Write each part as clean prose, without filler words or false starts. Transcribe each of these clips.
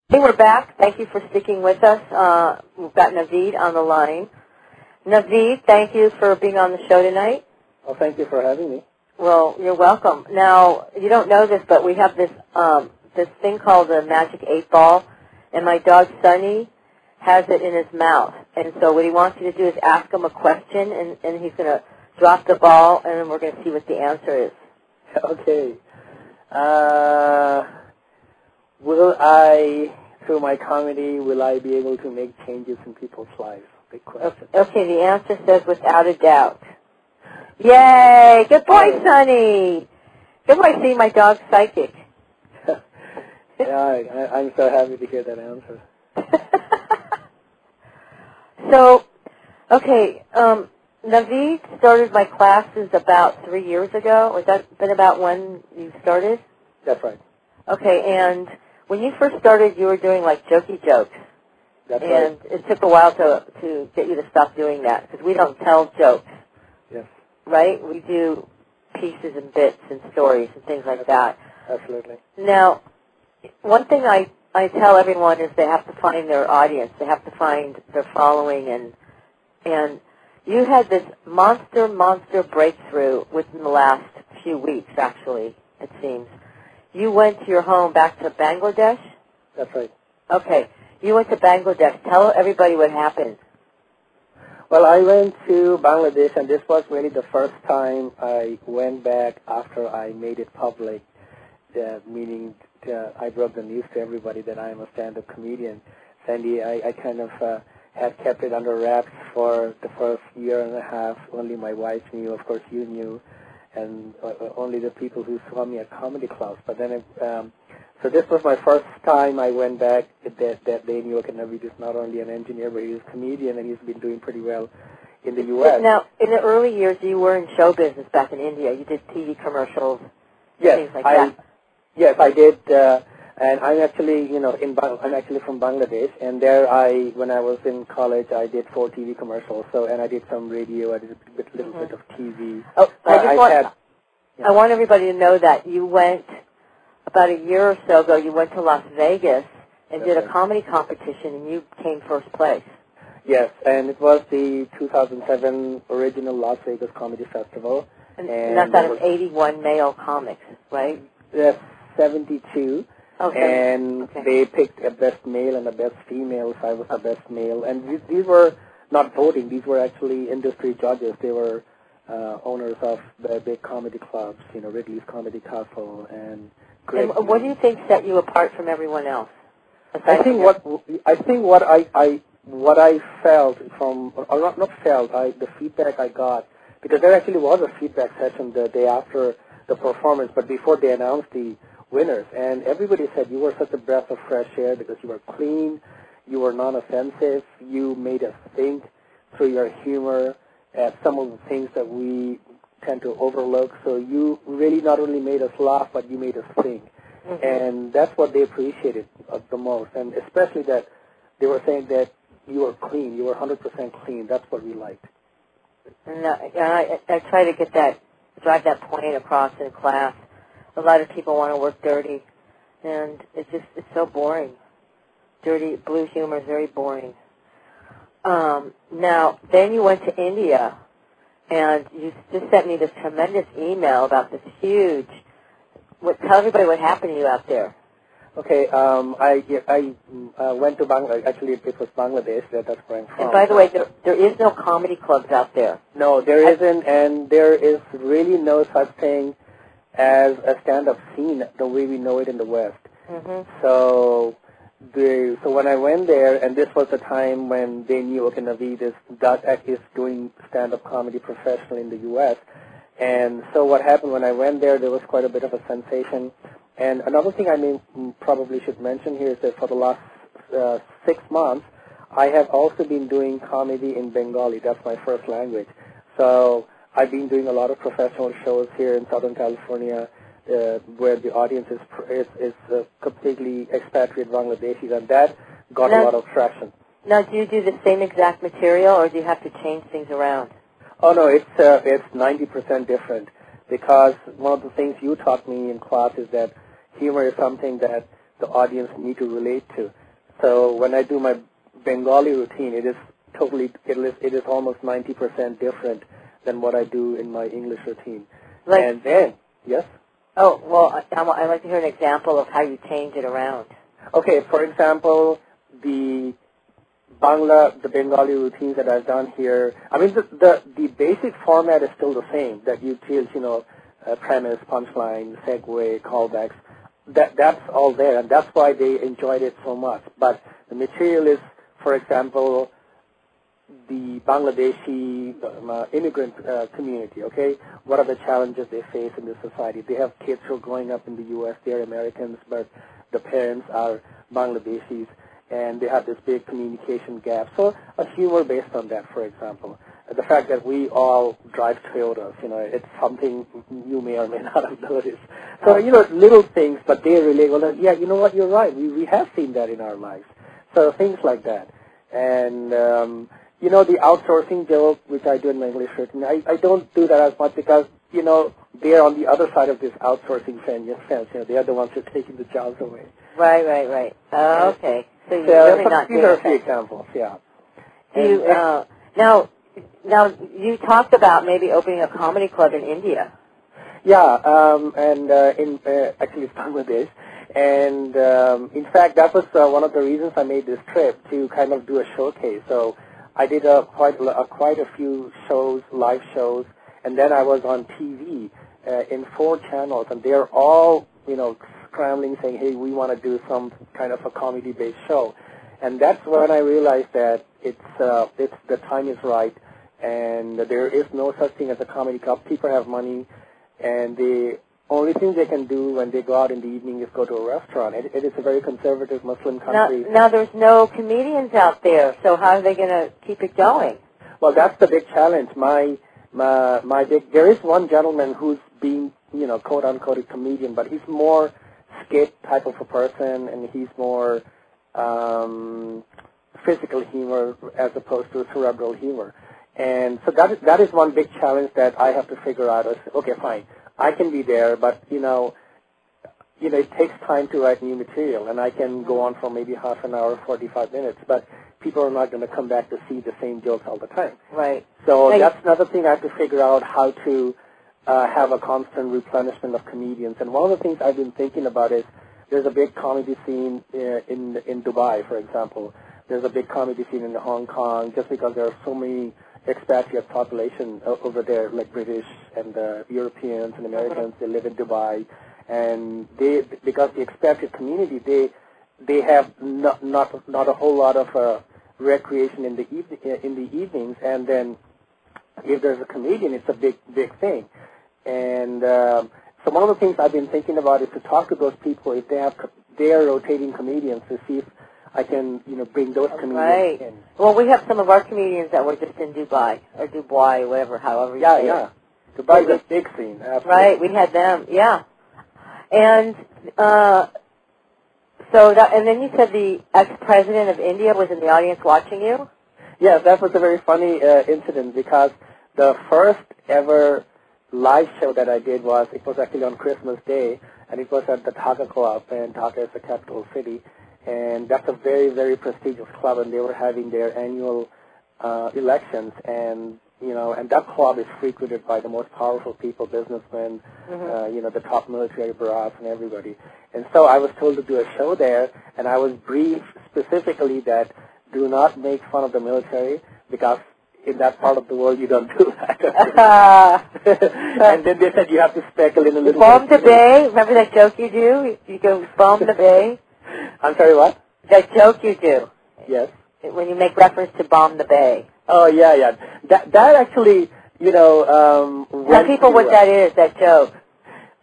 Hey, we're back. Thank you for sticking with us. We've got Naveed on the line. Naveed, thank you for being on the show tonight. Well, thank you for having me. Well, you're welcome. Now, you don't know this, but we have this this thing called the Magic 8 Ball, and my dog Sunny has it in his mouth. And so what he wants you to do is ask him a question, and he's going to drop the ball, and then we're going to see what the answer is. Okay. Will I, through my comedy, will I be able to make changes in people's lives? Big question. Okay, the answer says without a doubt. Yay! Good boy, Sonny! Good boy, see, my dog's psychic. Yeah, I'm so happy to hear that answer. So, okay, Naveed started my classes about 3 years ago. Was that been about when you started? That's right. Okay, and when you first started, you were doing like jokey jokes. That's and right. And it took a while to get you to stop doing that, because we don't tell jokes. Yes. Right? We do pieces and bits and stories and things like that. Absolutely. Now, one thing I tell everyone is they have to find their audience. They have to find their following, and you had this monster breakthrough within the last few weeks, actually, it seems. You went to your home back to Bangladesh? That's right. Okay. You went to Bangladesh. Tell everybody what happened. Well, I went to Bangladesh, and this was really the first time I went back after I made it public, meaning I broke the news to everybody that I am a stand-up comedian. Sandy, I kind of had kept it under wraps for the first year and a half. Only my wife knew, of course you knew, and only the people who saw me at comedy clubs. But then, so this was my first time I went back that they knew that Naveed is not only an engineer, but he's a comedian, and he's been doing pretty well in the U.S. Now, in the early years, you were in show business back in India. You did TV commercials, things like that. Yes, I did, and I'm actually, I'm actually from Bangladesh, and there when I was in college, I did 4 TV commercials. And I did some radio, I did a little bit of TV. Oh, I want everybody to know that you went about a year or so ago. You went to Las Vegas and did a comedy competition, and you came first place. Yes, and it was the 2007 original Las Vegas Comedy Festival, and that's out of 81 male comics, right? Yes. 72, okay. And they picked a best male and a best female, so I was the best male. And these were not voting, these were actually industry judges. They were owners of the big comedy clubs, Ridley's Comedy Castle and Greg. And what do you think set you apart from everyone else? I think what I felt from, or not felt, the feedback I got, because there actually was a feedback session the day after the performance, but before they announced the winners, and everybody said you were such a breath of fresh air because you were clean, you were non-offensive, you made us think through your humor at some of the things that we tend to overlook. So you really not only made us laugh, but you made us think. Mm-hmm. And that's what they appreciated the most, and especially that they were saying that you were clean, you were 100% clean. That's what we liked. And I try to drive that point across in class. A lot of people want to work dirty, and it's so boring. Dirty blue humor is very boring. Now, then you went to India, and you just sent me this tremendous email about this huge. Tell everybody what happened to you out there. Okay, I went to Bangladesh. Actually, it was Bangladesh. That's where I'm from. And by the way, there is no comedy clubs out there. No, there isn't, and there is really no such thing as a stand-up scene the way we know it in the West. Mm-hmm. So when I went there, and this was the time when they knew, okay, Naveed is doing stand-up comedy professionally in the U.S., and so what happened when I went there was quite a bit of a sensation. And another thing I probably should mention here is that for the last 6 months, I have also been doing comedy in Bengali. That's my first language. So I've been doing a lot of professional shows here in Southern California where the audience is completely expatriate Bangladeshis, and that got a lot of traction. Now, do you do the same exact material, or do you have to change things around? Oh, no, it's 90% different, because one of the things you taught me in class is that humor is something that the audience need to relate to. So when I do my Bengali routine, it is almost 90% different than what I do in my English routine. Like, and then, yes? Oh, well, I'd like to hear an example of how you change it around. Okay, for example, the Bengali routines that I've done here, I mean, the basic format is still the same, that you choose, premise, punchline, segue, callbacks. That's all there, and that's why they enjoyed it so much. But the material is, for example, the Bangladeshi immigrant community, okay? What are the challenges they face in this society? They have kids who are growing up in the U.S., they're Americans, but the parents are Bangladeshis, and they have this big communication gap. So a humor based on that, for example. The fact that we all drive Toyotas, it's something you may or may not have noticed. So, little things, but they relate, well, yeah, you know what, you're right. We have seen that in our lives. So things like that. And, the outsourcing joke, which I do in my English routine, I don't do that as much because, they're on the other side of this outsourcing fence. They are the ones who are taking the jobs away. Right. Oh, okay. So you're really not doing these are a few examples, yeah. Now, you talked about maybe opening a comedy club in India. Yeah, actually it's Bangladesh. And in fact, that was one of the reasons I made this trip, to kind of do a showcase. So I did quite a few shows, live shows, and then I was on TV in 4 channels, and they're all, scrambling, saying, hey, we want to do some kind of a comedy-based show. And that's when I realized that the time is right, and there is no such thing as a comedy club. People have money, and the only thing they can do when they go out in the evening is go to a restaurant. It is a very conservative Muslim country. Now there's no comedians out there, so how are they going to keep it going? Well, that's the big challenge. There is one gentleman who's being, quote unquote, a comedian, but he's more skit type of a person, and he's more physical humor as opposed to cerebral humor. And so that is one big challenge that I have to figure out. Okay, fine, I can be there, but it takes time to write new material, and I can go on for maybe half an hour, 45 minutes, but people are not going to come back to see the same jokes all the time. Right. So that's another thing I have to figure out, how to have a constant replenishment of comedians. And one of the things I've been thinking about is there's a big comedy scene in Dubai, for example. There's a big comedy scene in Hong Kong, just because there are so many expatriate population over there, like British and Europeans and Americans. They live in Dubai, and because the expatriate community, they have not a whole lot of recreation in the evenings, and then if there's a comedian, it's a big thing. And so one of the things I've been thinking about is to talk to those people if they are rotating comedians, to see if I can bring those comedians in. Well, we have some of our comedians that were just in Dubai or Dubai, whatever, however you say it. Yeah. Dubai is a big scene. Absolutely. Right, we had them. Yeah, and and then you said the ex-president of India was in the audience watching you? Yes, that was a very funny incident, because the first ever live show that I did was actually on Christmas Day, and it was at the Dhaka Club, and Dhaka is the capital city, and that's a very, very prestigious club, and they were having their annual elections, and and that club is frequented by the most powerful people, businessmen, the top military brass and everybody. And so I was told to do a show there, and I was briefed specifically that do not make fun of the military, because in that part of the world you don't do that. And then they said you have to speckle in a little Bomb the Bay? Remember that joke you do? You go bomb the Bay? I'm sorry, what? That joke you do. Yes. When you make reference to bomb the Bay. Oh, yeah. That actually, tell people what that is, that joke.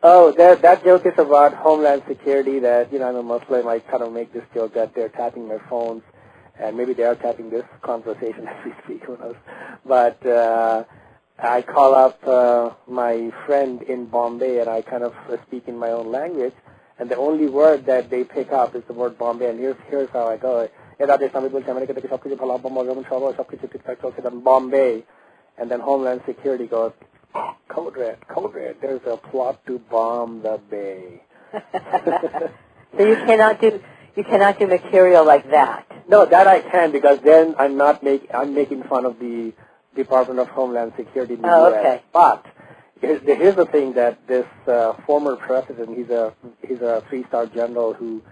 Oh, that joke is about Homeland Security, that, I'm a Muslim. I kind of make this joke that they're tapping my phones, and maybe they are tapping this conversation as we speak, who knows. But I call up my friend in Bombay, and I kind of speak in my own language, and the only word that they pick up is the word Bombay, and here's how I go. Bombay, and then Homeland Security goes, code red, there's a plot to bomb the Bay. So you cannot do material like that. No, that I can, because then I'm making fun of the Department of Homeland Security in the U.S. Okay. But here's the thing, that this former president, he's a 3-star general who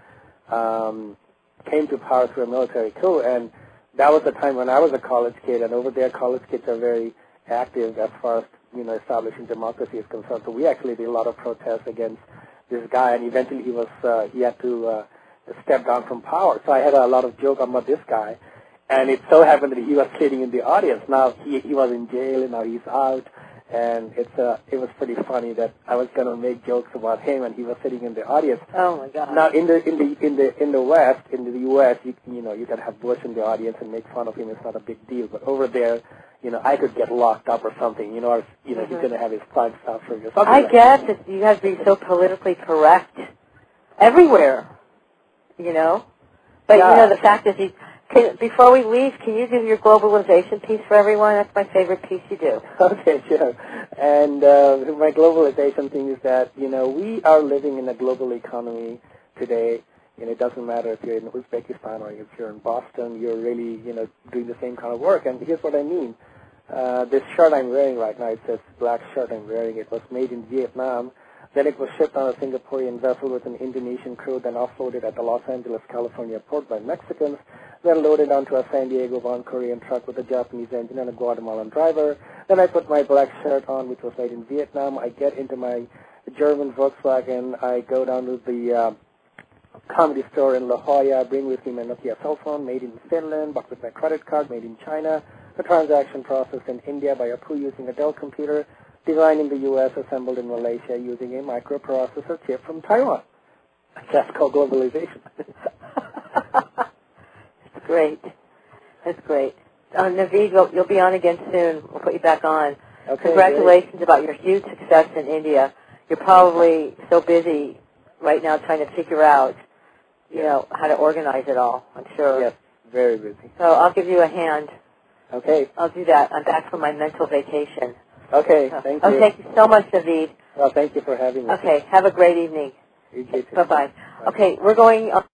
came to power through a military coup, and that was the time when I was a college kid, and over there college kids are very active as far as, establishing democracy is concerned. So we actually did a lot of protests against this guy, and eventually he had to step down from power. So I had a lot of joke about this guy, and it so happened that he was sitting in the audience. Now he was in jail, and now he's out, and it was pretty funny that I was going to make jokes about him, and he was sitting in the audience. Oh my God! Now in the West, in the U.S., you can have Bush in the audience and make fun of him. It's not a big deal. But over there, I could get locked up or something. Or he's going to have his flag stopped for you. I guess that you have to be so politically correct everywhere. But the fact is, before we leave, can you do your globalization piece for everyone? That's my favorite piece you do. Okay, sure. And my globalization thing is that, we are living in a global economy today. It doesn't matter if you're in Uzbekistan or if you're in Boston, you're really, doing the same kind of work. And here's what I mean. This shirt I'm wearing right now, it says black shirt I'm wearing. It was made in Vietnam. Then it was shipped on a Singaporean vessel with an Indonesian crew, then offloaded at the Los Angeles, California port by Mexicans, then loaded onto a San Diego-bound Korean truck with a Japanese engine and a Guatemalan driver. Then I put my black shirt on, which was made in Vietnam. I get into my German Volkswagen. I go down to the comedy store in La Jolla, bring with me my Nokia cell phone, made in Finland, bought with my credit card, made in China, the transaction processed in India by a crew using a Dell computer, designed in the U.S., assembled in Malaysia using a microprocessor chip from Taiwan. That's called globalization. That's great. That's great. Naveed, you'll be on again soon. We'll put you back on. Okay, congratulations great. About your huge success in India. You're probably so busy right now trying to figure out, how to organize it all, I'm sure. Yes, very busy. So I'll give you a hand. Okay. I'll do that. I'm back from my mental vacation. Okay, thank you. Oh, thank you so much, Naveed. Well, thank you for having me. Okay, have a great evening. You too. Bye-bye. Okay, we're going on.